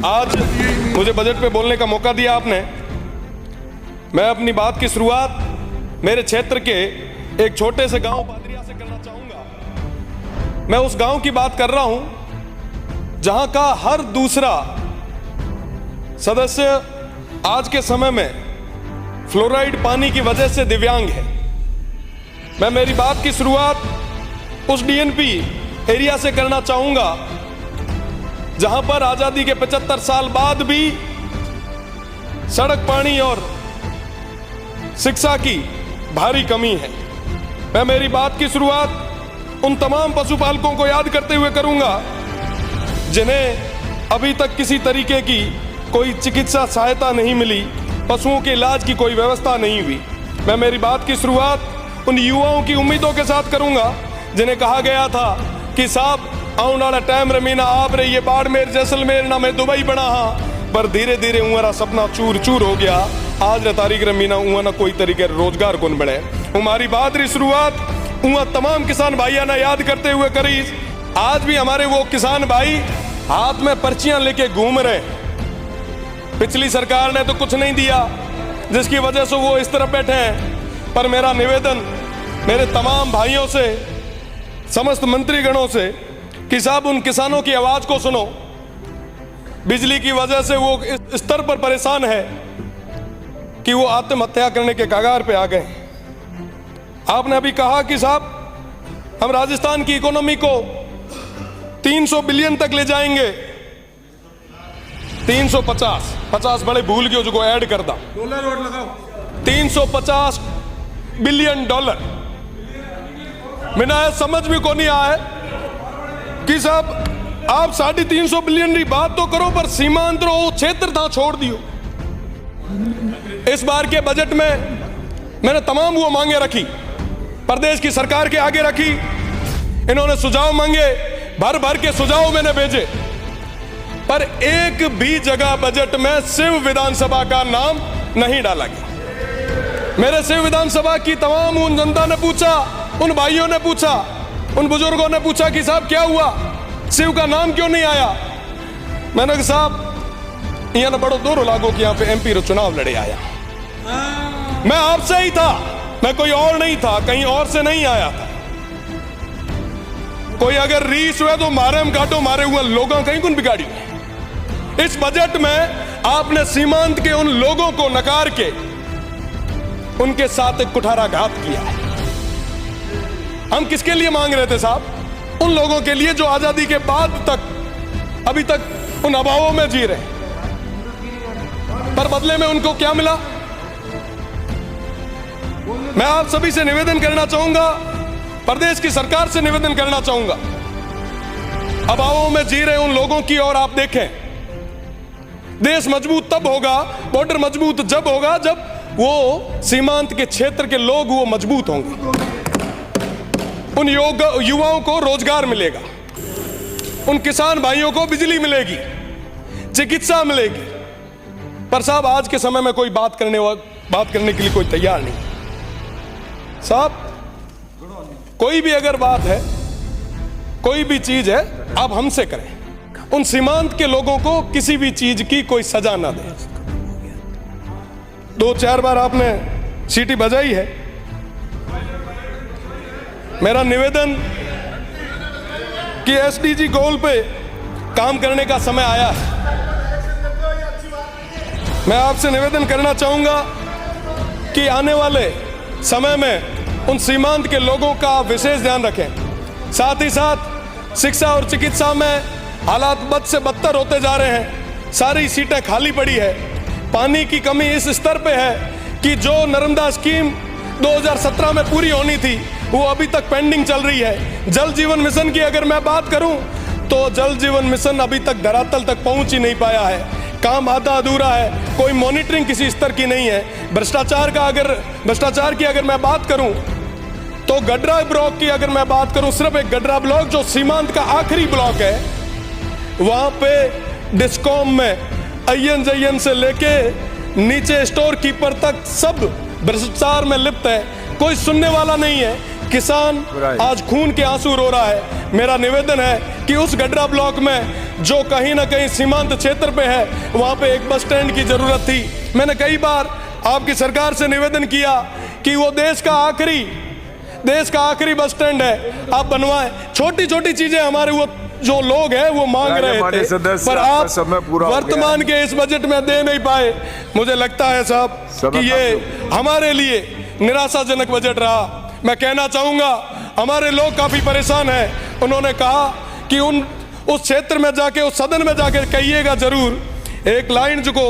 आज मुझे बजट पे बोलने का मौका दिया आपने। मैं अपनी बात की शुरुआत मेरे क्षेत्र के एक छोटे से गांव पादरिया से करना चाहूंगा। मैं उस गांव की बात कर रहा हूं जहां का हर दूसरा सदस्य आज के समय में फ्लोराइड पानी की वजह से दिव्यांग है। मैं मेरी बात की शुरुआत उस डीएनपी एरिया से करना चाहूंगा जहां पर आजादी के 75 साल बाद भी सड़क, पानी और शिक्षा की भारी कमी है। मैं मेरी बात की शुरुआत उन तमाम पशुपालकों को याद करते हुए करूंगा जिन्हें अभी तक किसी तरीके की कोई चिकित्सा सहायता नहीं मिली, पशुओं के इलाज की कोई व्यवस्था नहीं हुई। मैं मेरी बात की शुरुआत उन युवाओं की उम्मीदों के साथ करूंगा जिन्हें कहा गया था कि साहब आने वाला टाइम रमीना आप रही बाड़मेर जैसलमेर ना मैं दुबई बना हाँ, पर धीरे धीरे उहरा सपना चूर चूर हो गया। आज रे तारीख रमीना उहा ना कोई तरीके रोजगार कौन बढ़े। हमारी बात री शुरुआत उहा तमाम किसान भाइयों ने याद करते हुए करी। आज भी हमारे वो किसान भाई हाथ में पर्चियां लेके घूम रहे। पिछली सरकार ने तो कुछ नहीं दिया जिसकी वजह से वो इस तरफ बैठे हैं। पर मेरा निवेदन मेरे तमाम भाइयों से, समस्त मंत्रीगणों से कि साहब उन किसानों की आवाज को सुनो। बिजली की वजह से वो इस स्तर पर परेशान है कि वो आत्महत्या करने के कगार पे आ गए। आपने अभी कहा कि साहब हम राजस्थान की इकोनॉमी को 300 बिलियन तक ले जाएंगे। 350 बड़े भूल गए जो ऐड कर दा डॉलर और लगाओ 350 बिलियन डॉलर। मैंने समझ में को नहीं आया कि साहब आप 350 बिलियन की बात तो करो पर सीमांत रो क्षेत्र था छोड़ दियो। इस बार के बजट में मैंने तमाम वो मांगे रखी, प्रदेश की सरकार के आगे रखी। इन्होंने सुझाव मांगे, भर भर के सुझाव मैंने भेजे, पर एक भी जगह बजट में शिव विधानसभा का नाम नहीं डाला गया। मेरे शिव विधानसभा की तमाम उन जनता ने पूछा, उन भाइयों ने पूछा, उन बुजुर्गों ने पूछा कि साहब क्या हुआ, शिव का नाम क्यों नहीं आया। मैंने कहा साहब यहाँ बड़ो दौर लागो कि यहाँ पे एमपी चुनाव लड़े आया। मैं आपसे ही था, मैं कोई और नहीं था, कहीं और से नहीं आया था। कोई अगर रीस हुए तो मारे हम काटो, मारे हुए लोगों कहीं कौन बिगाड़ी। इस बजट में आपने सीमांत के उन लोगों को नकार के उनके साथ एक कुठाराघात किया है। हम किसके लिए मांग रहे थे साहब? उन लोगों के लिए जो आजादी के बाद तक अभी तक उन अभावों में जी रहे, पर बदले में उनको क्या मिला? मैं आप सभी से निवेदन करना चाहूंगा, प्रदेश की सरकार से निवेदन करना चाहूंगा, अभावों में जी रहे उन लोगों की ओर आप देखें। देश मजबूत तब होगा, बॉर्डर मजबूत जब होगा जब वो सीमांत के क्षेत्र के लोग वो मजबूत होंगे। उन युवाओं को रोजगार मिलेगा, उन किसान भाइयों को बिजली मिलेगी, चिकित्सा मिलेगी। पर साहब आज के समय में कोई बात करने के लिए कोई तैयार नहीं। साहब कोई भी अगर बात है, कोई भी चीज है, आप हमसे करें। उन सीमांत के लोगों को किसी भी चीज की कोई सजा ना दे। 2-4 बार आपने सीटी बजाई है। मेरा निवेदन कि एसडीजी गोल पे काम करने का समय आया है। मैं आपसे निवेदन करना चाहूंगा कि आने वाले समय में उन सीमांत के लोगों का विशेष ध्यान रखें। साथ ही साथ शिक्षा और चिकित्सा में हालात बद से बदतर होते जा रहे हैं। सारी सीटें खाली पड़ी है। पानी की कमी इस स्तर पे है कि जो नर्मदा स्कीम 2017 में पूरी होनी थी वो अभी तक पेंडिंग चल रही है। जल जीवन मिशन की अगर मैं बात करूं तो जल जीवन मिशन अभी तक धरातल तक पहुंच ही नहीं पाया है। काम आधा अधूरा है, कोई मॉनिटरिंग किसी स्तर की नहीं है। भ्रष्टाचार की अगर मैं बात करूं तो गडरा ब्लॉक की अगर मैं बात करूं, सिर्फ एक गडरा ब्लॉक जो सीमांत का आखिरी ब्लॉक है, वहां पे डिस्कॉम में INJN से लेके नीचे स्टोर कीपर तक सब भ्रष्टाचार में लिप्त है। कोई सुनने वाला नहीं है किसान आज खून के आंसू रो रहा है। मेरा निवेदन है कि उस गडरा ब्लॉक में जो कहीं ना कहीं सीमांत क्षेत्र पे है, वहां पे एक बस स्टैंड की जरूरत थी। मैंने कई बार आपकी सरकार से निवेदन किया कि वो देश का आखिरी बस स्टैंड है, आप बनवाएं। छोटी छोटी चीजें हमारे वो जो लोग हैं वो मांग रहे थे, पर आप वर्तमान के इस बजट में दे नहीं पाए। मुझे लगता है साहब कि ये हमारे लिए निराशाजनक बजट रहा। मैं कहना चाहूंगा हमारे लोग काफी परेशान हैं। उन्होंने कहा कि उस क्षेत्र में जाके, उस सदन में जाके कहिएगा जरूर एक लाइन जो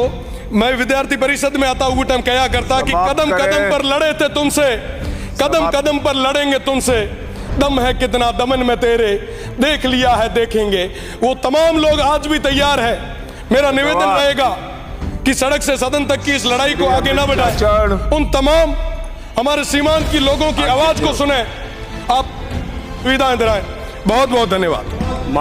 मैं विद्यार्थी परिषद में आता हुआ टाइम कहा करता कि कदम कदम पर लड़े थे तुमसे, कदम कदम पर लड़ेंगे तुमसे, दम है कितना दमन में तेरे, देख लिया है देखेंगे। वो तमाम लोग आज भी तैयार है। मेरा निवेदन रहेगा कि सड़क से सदन तक की इस लड़ाई को आगे न बढ़ाएं। उन तमाम हमारे सीमांत की लोगों की आवाज को सुने। आप विदाएं दिलाएं। बहुत बहुत धन्यवाद।